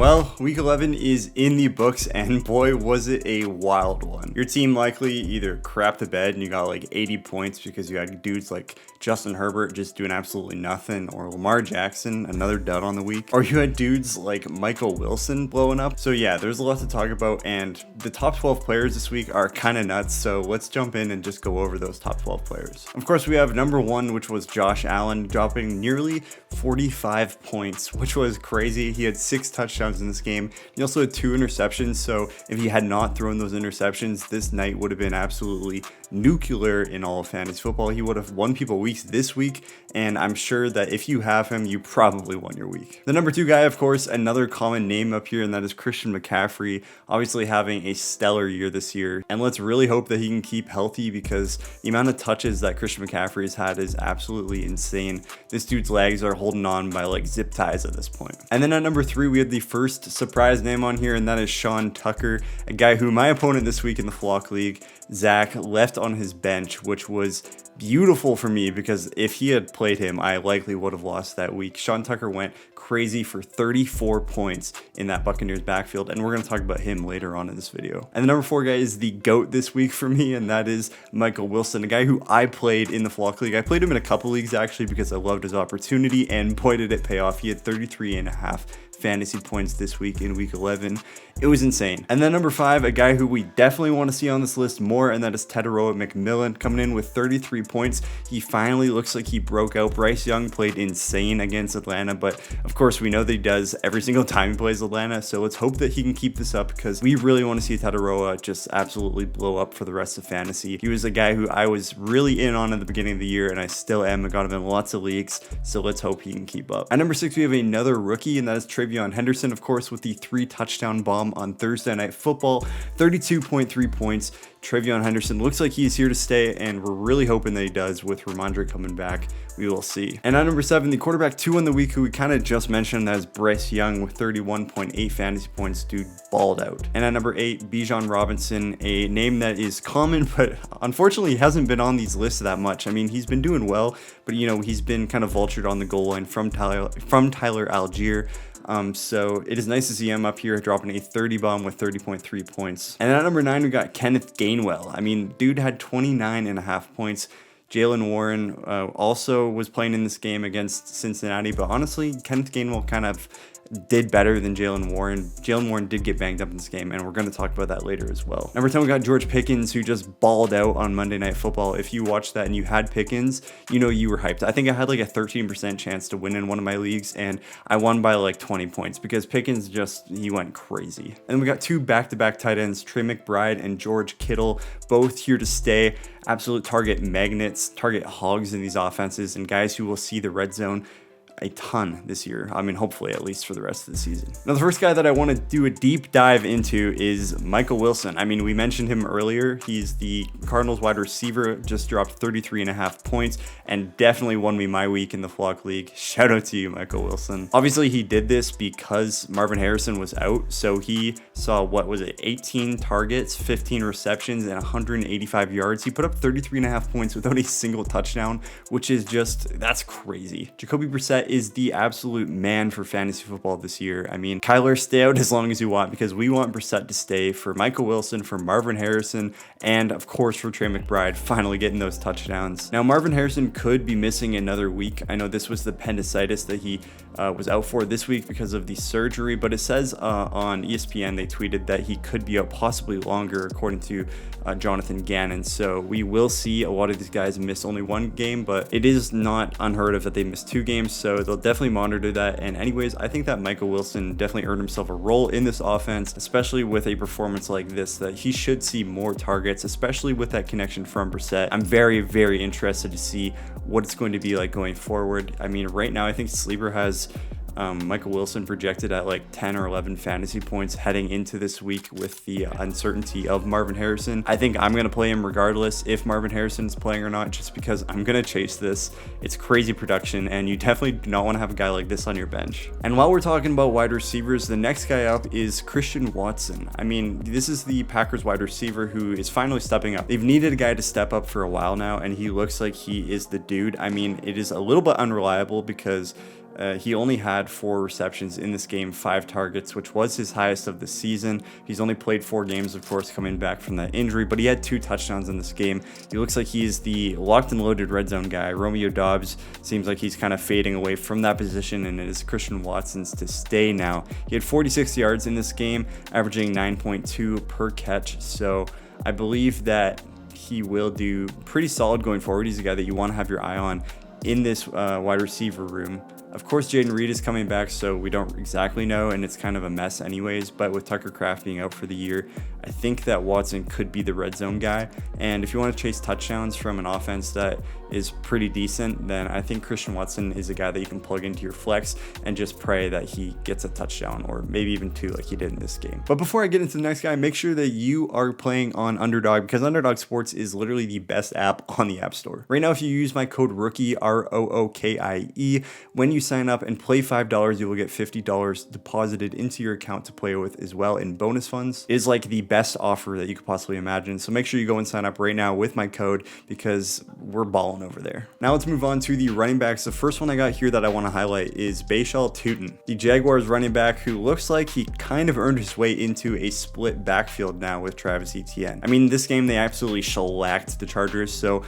Well, week 11 is in the books, and boy, was it a wild one. Your team likely either crapped the bed and you got like 80 points because you had dudes like Justin Herbert just doing absolutely nothing, or Lamar Jackson, another dud on the week, or you had dudes like Michael Wilson blowing up. So yeah, there's a lot to talk about, and the top 12 players this week are kind of nuts, so let's jump in and just go over those top 12 players. Of course, we have number 1, which was Josh Allen, dropping nearly 45 points, which was crazy. He had 6 touchdowns in this game. He also had 2 interceptions, so if he had not thrown those interceptions, this night would have been absolutely nuclear in all of fantasy football. He would have won people weeks this week, and I'm sure that if you have him, you probably won your week. The number 2 guy, of course, another common name up here, and that is Christian McCaffrey, obviously having a stellar year this year, and let's really hope that he can keep healthy, because the amount of touches that Christian McCaffrey has had is absolutely insane. This dude's legs are holding on by like zip ties at this point. And then at number 3, we had the first surprise name on here, and that is Sean Tucker, a guy who my opponent this week in the Flock League, Zach, left on his bench, which was beautiful for me because if he had played him, I likely would have lost that week. Sean Tucker went crazy for 34 points in that Buccaneers backfield, and we're going to talk about him later on in this video. And the number 4 guy is the GOAT this week for me, and that is Michael Wilson, a guy who I played in the Flock League. I played him in a couple leagues actually because I loved his opportunity, and boy did it pay off. He had 33.5 fantasy points this week in week 11. It was insane. And then number 5, a guy who we definitely want to see on this list more, and that is Tedoroa McMillan, coming in with 33 points. He finally looks like he broke out. Bryce Young played insane against Atlanta, but of course we know that he does every single time he plays Atlanta, so let's hope that he can keep this up because we really want to see Tedoroa just absolutely blow up for the rest of fantasy. He was a guy who I was really in on at the beginning of the year, and I still am. I got him in lots of leagues, so let's hope he can keep up. At number 6, we have another rookie, and that is Travion Henderson, of course, with the 3 touchdown bomb on Thursday Night Football, 32.3 points. Travion Henderson looks like he's here to stay, and we're really hoping that he does with Ramondre coming back. We will see. And at number 7, the quarterback 2 on the week, who we kind of just mentioned, that is Bryce Young with 31.8 fantasy points. Dude balled out. And at number 8, Bijan Robinson, a name that is common, but unfortunately he hasn't been on these lists that much. I mean, he's been doing well, but you know, he's been kind of vultured on the goal line from Tyler Algier. So it is nice to see him up here dropping a 30 bomb with 30.3 points. And at number 9, we got Kenneth Gainwell. I mean, dude had 29.5 points. Jaylen Warren also was playing in this game against Cincinnati, but honestly, Kenneth Gainwell kind of did better than Jaylen Warren. Jaylen Warren did get banged up in this game, and we're going to talk about that later as well. Number 10, we got George Pickens, who just balled out on Monday Night Football. If you watched that and you had Pickens, you know you were hyped. I think I had like a 13% chance to win in one of my leagues, and I won by like 20 points because Pickens he went crazy. And we got 2 back-to-back tight ends, Trey McBride and George Kittle, both here to stay. Absolute target magnets, target hogs in these offenses, and guys who will see the red zone a ton this year. I mean, hopefully at least for the rest of the season. Now, the first guy that I want to do a deep dive into is Michael Wilson. I mean, we mentioned him earlier. He's the Cardinals wide receiver, just dropped 33.5 points and definitely won me my week in the Flock League. Shout out to you, Michael Wilson. Obviously, he did this because Marvin Harrison was out, so he saw, 18 targets, 15 receptions, and 185 yards. He put up 33.5 points without a single touchdown, which is that's crazy. Jacoby Brissett is the absolute man for fantasy football this year. I mean, Kyler, stay out as long as you want because we want Brissett to stay for Michael Wilson, for Marvin Harrison, and of course for Trey McBride finally getting those touchdowns. Now, Marvin Harrison could be missing another week. I know this was the appendicitis that he was out for this week because of the surgery, but it says on ESPN, they tweeted that he could be out possibly longer according to Jonathan Gannon. So we will see a lot of these guys miss only one game, but it is not unheard of that they miss 2 games. So they'll definitely monitor that. And anyways, I think that Michael Wilson definitely earned himself a role in this offense, especially with a performance like this, that he should see more targets, especially with that connection from Brissett. I'm very, very interested to see what it's going to be like going forward. I mean, right now, I think Sleeper has Michael Wilson projected at like 10 or 11 fantasy points heading into this week with the uncertainty of Marvin Harrison. I think I'm going to play him regardless if Marvin Harrison is playing or not, just because I'm going to chase this. It's crazy production, and you definitely do not want to have a guy like this on your bench. And while we're talking about wide receivers, the next guy up is Christian Watson. I mean, this is the Packers wide receiver who is finally stepping up. They've needed a guy to step up for a while now, and he looks like he is the dude. I mean, it is a little bit unreliable because He only had 4 receptions in this game, 5 targets, which was his highest of the season. He's only played 4 games, of course, coming back from that injury, but he had 2 touchdowns in this game. He looks like he's the locked and loaded red zone guy. Romeo Doubs seems like he's kind of fading away from that position, and it is Christian Watson's to stay now. He had 46 yards in this game, averaging 9.2 per catch, so I believe that he will do pretty solid going forward. He's a guy that you want to have your eye on in this wide receiver room. Of course, Jayden Reed is coming back, so we don't exactly know, and it's kind of a mess anyways, but with Tucker Kraft being out for the year, I think that Watson could be the red zone guy. And if you want to chase touchdowns from an offense that is pretty decent, then I think Christian Watson is a guy that you can plug into your flex and just pray that he gets a touchdown, or maybe even 2 like he did in this game. But before I get into the next guy, make sure that you are playing on Underdog, because Underdog Sports is literally the best app on the App Store. Right now, if you use my code ROOKIE, ROOKIE, when you sign up and play $5, you will get $50 deposited into your account to play with as well in bonus funds. It is like the best offer that you could possibly imagine. So make sure you go and sign up right now with my code, because we're balling over there. Now let's move on to the running backs. The first one I got here that I want to highlight is Bashal Tutin, the Jaguars running back, who looks like he kind of earned his way into a split backfield now with Travis Etienne. I mean, this game they absolutely shellacked the Chargers, so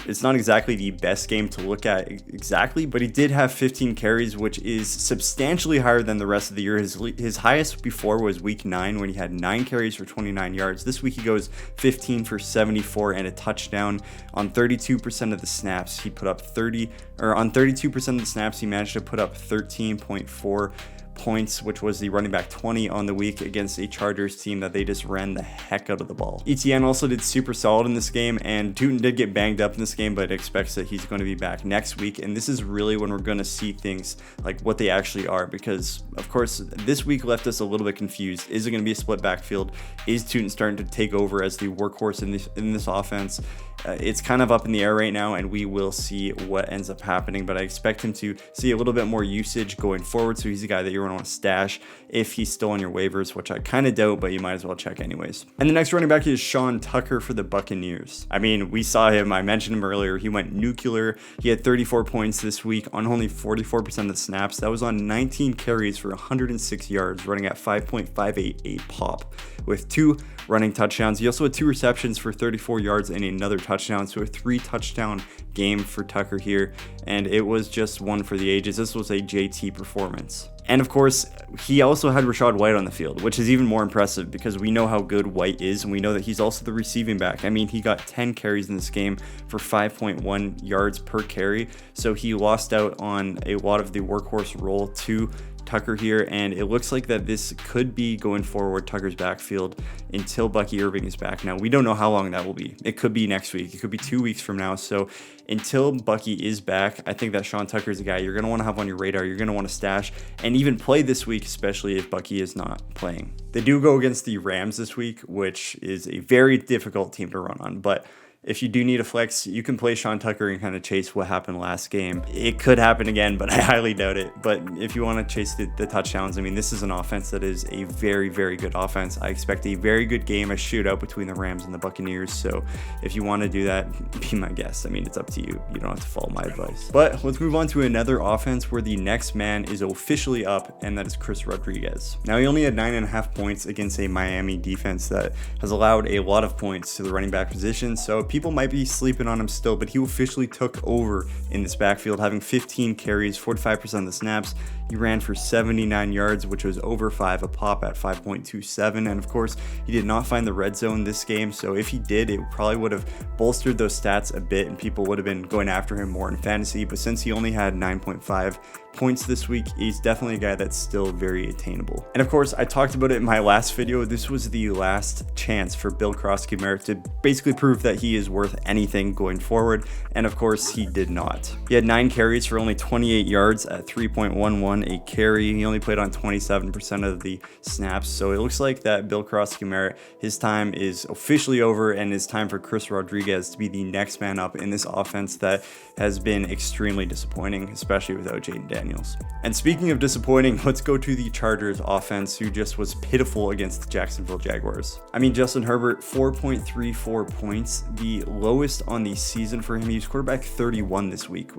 it's not exactly the best game to look at exactly, but he did have 15 carries, which is substantially higher than the rest of the year. His highest before was week 9 when he had 9 carries for 29 yards. This week he goes 15 for 74 and a touchdown. On 32% of the snaps, he put up 32% of the snaps, he managed to put up 13.4 points, which was the running back 20 on the week against a Chargers team that they just ran the heck out of the ball. Etienne also did super solid in this game, and Tutin did get banged up in this game, but expects that he's going to be back next week. And this is really when we're going to see things like what they actually are, because of course this week left us a little bit confused. Is it going to be a split backfield? Is Tutin starting to take over as the workhorse in this offense? It's kind of up in the air right now, and we will see what ends up happening, but I expect him to see a little bit more usage going forward, so he's a guy that you're going to want to stash if he's still on your waivers, which I kind of doubt, but you might as well check anyways. And the next running back is Sean Tucker for the Buccaneers. I mean, we saw him, I mentioned him earlier, he went nuclear. He had 34 points this week on only 44% of the snaps. That was on 19 carries for 106 yards, running at 5.588 pop with 2 running touchdowns. He also had 2 receptions for 34 yards and another touchdown, so a 3 touchdown game for Tucker here, and it was just one for the ages. This was a JT performance. And of course, he also had Rachaad White on the field, which is even more impressive because we know how good White is, and we know that he's also the receiving back. I mean, he got 10 carries in this game for 5.1 yards per carry, so he lost out on a lot of the workhorse role to Tucker here, and it looks like that this could be going forward Tucker's backfield until Bucky Irving is back. Now, we don't know how long that will be. It could be next week. It could be 2 weeks from now. So until Bucky is back, I think that Sean Tucker is a guy you're going to want to have on your radar. You're going to want to stash and even play this week, especially if Bucky is not playing. They do go against the Rams this week, which is a very difficult team to run on, but if you do need a flex, you can play Sean Tucker and kind of chase what happened last game. It could happen again, but I highly doubt it. But if you want to chase the touchdowns, I mean, this is an offense that is a very, very good offense. I expect a very good game, a shootout between the Rams and the Buccaneers. So if you want to do that, be my guest. I mean, it's up to you. You don't have to follow my advice. But let's move on to another offense where the next man is officially up, and that is Chris Rodriguez. Now, he only had 9.5 points against a Miami defense that has allowed a lot of points to the running back position. So people might be sleeping on him still, but he officially took over in this backfield, having 15 carries, 45% of the snaps. He ran for 79 yards, which was over 5 a pop at 5.27. And of course, he did not find the red zone this game. So if he did, it probably would have bolstered those stats a bit and people would have been going after him more in fantasy. But since he only had 9.5 points this week, he's definitely a guy that's still very attainable. And of course, I talked about it in my last video. This was the last chance for Bill Krosky-Merritt to basically prove that he is worth anything going forward. And of course, he did not. He had 9 carries for only 28 yards at 3.11 a carry. He only played on 27% of the snaps. So it looks like that Bill Krosky-Merritt, his time is officially over, and it's time for Chris Rodriguez to be the next man up in this offense that has been extremely disappointing, especially without Jayden Daniels. And speaking of disappointing, let's go to the Chargers offense, who just was pitiful against the Jacksonville Jaguars. I mean, Justin Herbert, 4.34 points. The the lowest on the season for him. He was quarterback 31 this week.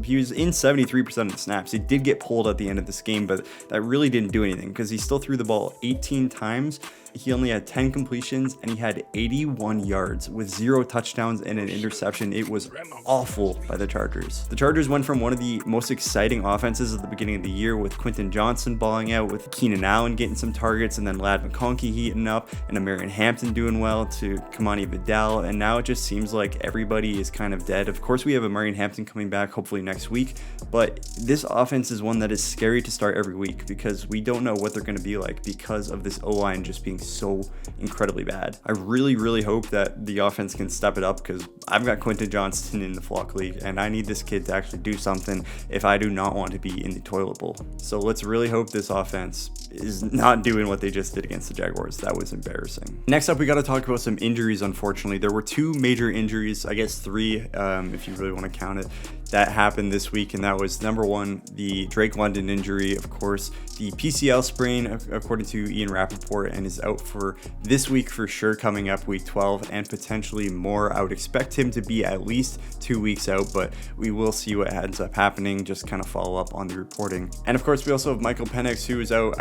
He was in 73% of the snaps. He did get pulled at the end of this game, but that really didn't do anything because he still threw the ball 18 times. He only had 10 completions and he had 81 yards with 0 touchdowns and an interception. It was awful by the Chargers. The Chargers went from one of the most exciting offenses at the beginning of the year with Quentin Johnson balling out, with Keenan Allen getting some targets, and then Ladd McConkey heating up, and Amarian Hampton doing well, to Kamani Vidal, and now it just seems like everybody is kind of dead. Of course, we have Amarian Hampton coming back hopefully next week, but this offense is one that is scary to start every week because we don't know what they're going to be like because of this O-line just being so incredibly bad. I really hope that the offense can step it up because I've got Quentin Johnson in the Flock League and I need this kid to actually do something if I do not want to be in the toilet bowl. So let's really hope this offense is not doing what they just did against the Jaguars. That was embarrassing. Next up, we got to talk about some injuries. Unfortunately, there were 2 major injuries, I guess 3 if you really want to count it, that happened this week, and that was number 1, the Drake London injury, of course, the PCL sprain according to Ian Rappaport, and is out for this week for sure, coming up week 12 and potentially more. I would expect him to be at least 2 weeks out, but we will see what ends up happening, just kind of follow up on the reporting. And of course, we also have Michael Penix, who is out,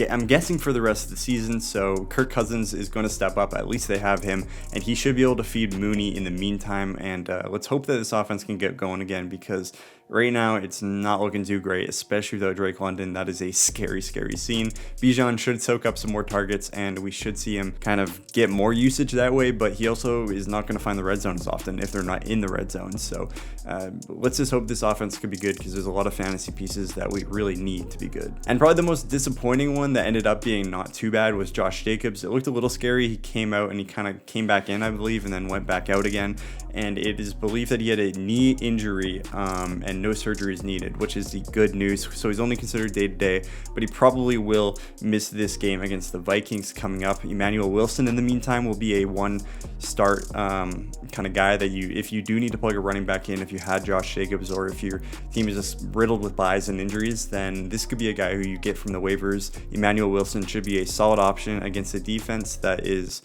I'm guessing for the rest of the season, so Kirk Cousins is going to step up, at least they have him, and he should be able to feed Mooney in the meantime, and let's hope that this offense can get going again, because right now it's not looking too great, especially without Drake London. That is a scary scene. Bijan should soak up some more targets and we should see him kind of get more usage that way, but he also is not going to find the red zone as often if they're not in the red zone. So let's just hope this offense could be good, because there's a lot of fantasy pieces that we really need to be good. And probably the most disappointing one that ended up being not too bad was Josh Jacobs. It looked a little scary. He came out and he kind of came back in, I believe, and then went back out again, and it is believed that he had a knee injury and no surgery is needed, which is the good news. So he's only considered day-to-day, but he probably will miss this game against the Vikings coming up. Emmanuel Wilson, in the meantime, will be a one-start kind of guy that if you do need to plug a running back in, if you had Josh Jacobs, or if your team is just riddled with buys and injuries, then this could be a guy who you get from the waivers. Emmanuel Wilson should be a solid option against a defense that is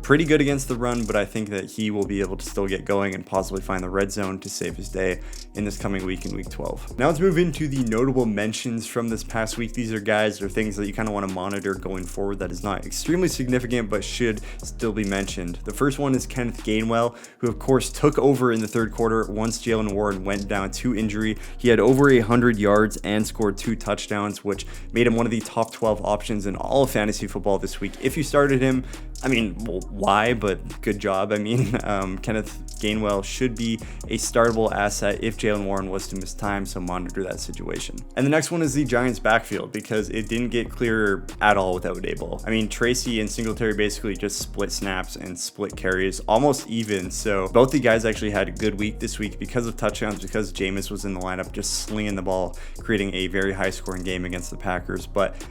pretty good against the run, but I think that he will be able to still get going and possibly find the red zone to save his day in this coming week in week 12. Now let's move into the notable mentions from this past week. These are guys or things that you kind of want to monitor going forward that is not extremely significant but should still be mentioned. The first one is Kenneth Gainwell, who of course took over in the third quarter once Jaylen Warren went down to injury. He had over 100 yards and scored 2 touchdowns, which made him one of the top 12 options in all of fantasy football this week. If you started him, I mean, well, why? But good job. I mean, Kenneth Gainwell should be a startable asset if Jaylen Warren was to miss time, so monitor that situation. And the next one is the Giants backfield, because it didn't get clearer at all without Daboll. I mean, Tracy and Singletary basically just split snaps and split carries almost even, so both the guys actually had a good week this week because of touchdowns, because Jameis was in the lineup just slinging the ball, creating a very high scoring game against the Packers. But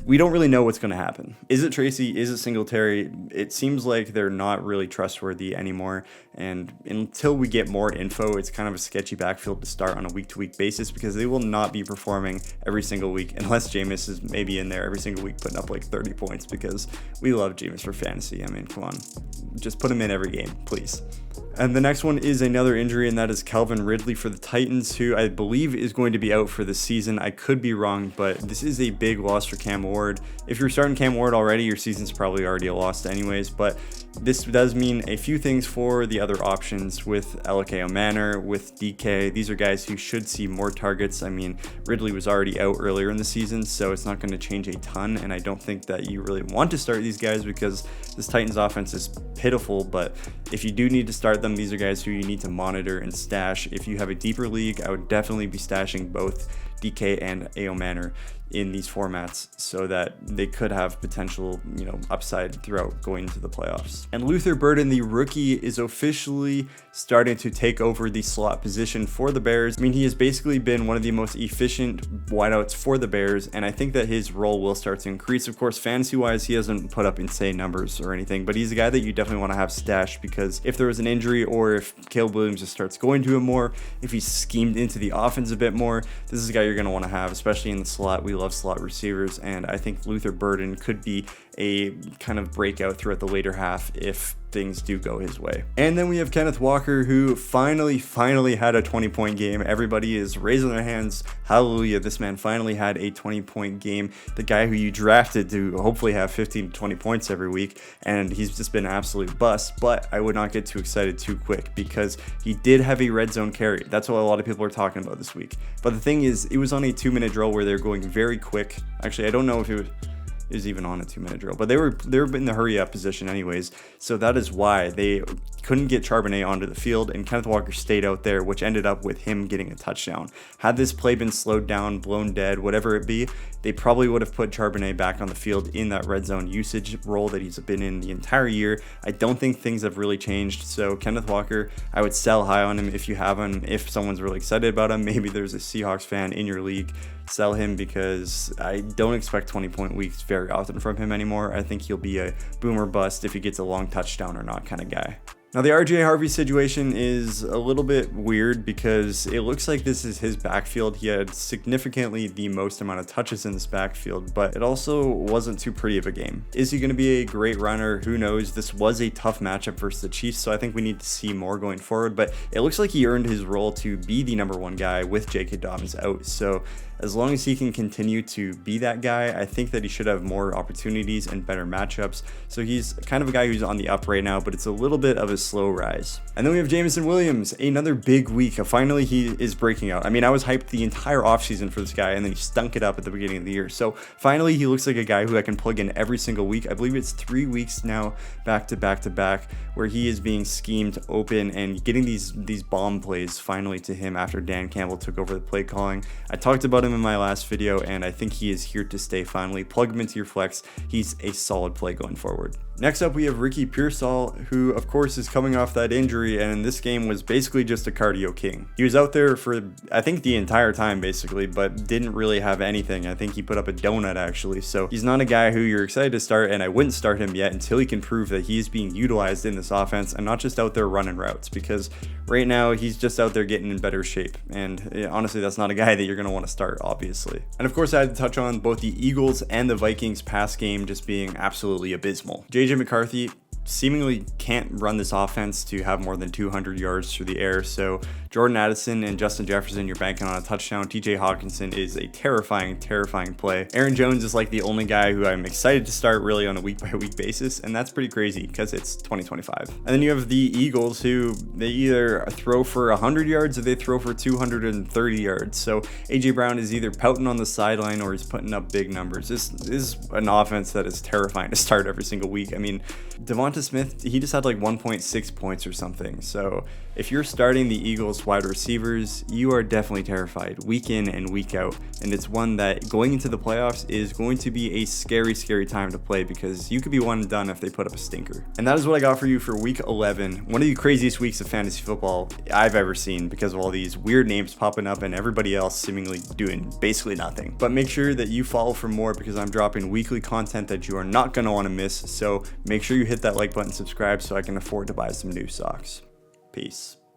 we don't really know what's going to happen. Is it Tracy? Is it Singletary? It seems like they're not really trustworthy anymore. And until we get more info, it's kind of a sketchy backfield to start on a week-to-week basis, because they will not be performing every single week unless Jameis is maybe in there every single week putting up like 30 points, because we love Jameis for fantasy. I mean, come on. Just put him in every game, please. And the next one is another injury, and that is Calvin Ridley for the Titans, who I believe is going to be out for the season. I could be wrong, but this is a big loss for Cam Ward. If you're starting Cam Ward already, your season's probably already a loss anyways, but this does mean a few things for the other options with Elake Omanor, with DK. These are guys who should see more targets. I mean, Ridley was already out earlier in the season, so it's not going to change a ton, and I don't think that you really want to start these guys because this Titans offense is pitiful, but if you do need to start them, these are guys who you need to monitor and stash. If you have a deeper league, I would definitely be stashing both DK and A.O. Manor in these formats so that they could have potential, upside throughout going into the playoffs. And Luther Burden, the rookie, is officially starting to take over the slot position for the Bears. I mean, he has basically been one of the most efficient wideouts for the Bears, and I think that his role will start to increase. Of course, fantasy-wise, he hasn't put up insane numbers or anything, but he's a guy that you definitely want to have stashed, because if there was an injury or if Caleb Williams just starts going to him more, if he's schemed into the offense a bit more, this is a guy you're going to want to have, especially in the slot. We love slot receivers, and I think Luther Burden could be a kind of breakout throughout the later half if things do go his way. And then we have Kenneth Walker, who finally had a 20-point game. Everybody is raising their hands. Hallelujah, this man finally had a 20-point game. The guy who you drafted to hopefully have 15 to 20 points every week, and he's just been an absolute bust. But I would not get too excited too quick because he did have a red zone carry. That's what a lot of people are talking about this week. But the thing is, it was on a 2-minute drill where they're going very quick. Actually, I don't know if it was even on a 2-minute drill, but they were in the hurry up position anyways, so that is why they couldn't get Charbonnet onto the field, and Kenneth Walker stayed out there, which ended up with him getting a touchdown. Had this play been slowed down, blown dead, whatever it be, they probably would have put Charbonnet back on the field in that red zone usage role that he's been in the entire year. I don't think things have really changed, so Kenneth Walker, I would sell high on him if you have him. If someone's really excited about him, maybe there's a Seahawks fan in your league, sell him, because I don't expect 20-point weeks very often from him anymore. I think he'll be a boomer bust if he gets a long touchdown or not kind of guy. Now, the RJ Harvey situation is a little bit weird because it looks like this is his backfield. He had significantly the most amount of touches in this backfield, but it also wasn't too pretty of a game. Is he going to be a great runner? Who knows? This was a tough matchup versus the Chiefs, so I think we need to see more going forward, but it looks like he earned his role to be the number one guy with J.K. Dobbins out, so as long as he can continue to be that guy, I think that he should have more opportunities and better matchups. So he's kind of a guy who's on the up right now, but it's a little bit of a slow rise. And then we have Jameson Williams, another big week. Finally, he is breaking out. I mean, I was hyped the entire offseason for this guy, and then he stunk it up at the beginning of the year. So finally, he looks like a guy who I can plug in every single week. I believe it's 3 weeks now, back to back, where he is being schemed open and getting these bomb plays finally to him after Dan Campbell took over the play calling. I talked about him in my last video, and I think he is here to stay finally. Plug him into your flex. He's a solid play going forward. Next up, we have Ricky Pearsall, who of course is coming off that injury, and in this game was basically just a cardio king. He was out there for, I think, the entire time basically, but didn't really have anything. I think he put up a donut actually, so he's not a guy who you're excited to start, and I wouldn't start him yet until he can prove that he's being utilized in this offense and not just out there running routes, because right now he's just out there getting in better shape, and honestly, that's not a guy that you're going to want to start, obviously. And of course, I had to touch on both the Eagles and the Vikings pass game just being absolutely abysmal. JJ McCarthy seemingly can't run this offense to have more than 200 yards through the air, so Jordan Addison and Justin Jefferson, you're banking on a touchdown. TJ Hawkinson is a terrifying play. Aaron Jones is like the only guy who I'm excited to start really on a week-by-week basis, and that's pretty crazy because it's 2025. And then you have the Eagles, who they either throw for 100 yards or they throw for 230 yards. So AJ Brown is either pouting on the sideline or he's putting up big numbers. This is an offense that is terrifying to start every single week. I mean, Devonta Smith, he just had like 1.6 points or something. So if you're starting the Eagles wide receivers, you are definitely terrified week in and week out. And it's one that going into the playoffs is going to be a scary time to play, because you could be one and done if they put up a stinker. And that is what I got for you for week 11. One of the craziest weeks of fantasy football I've ever seen, because of all these weird names popping up and everybody else seemingly doing basically nothing. But make sure that you follow for more, because I'm dropping weekly content that you are not going to want to miss. So make sure you hit that like button, subscribe, so I can afford to buy some new socks. Peace.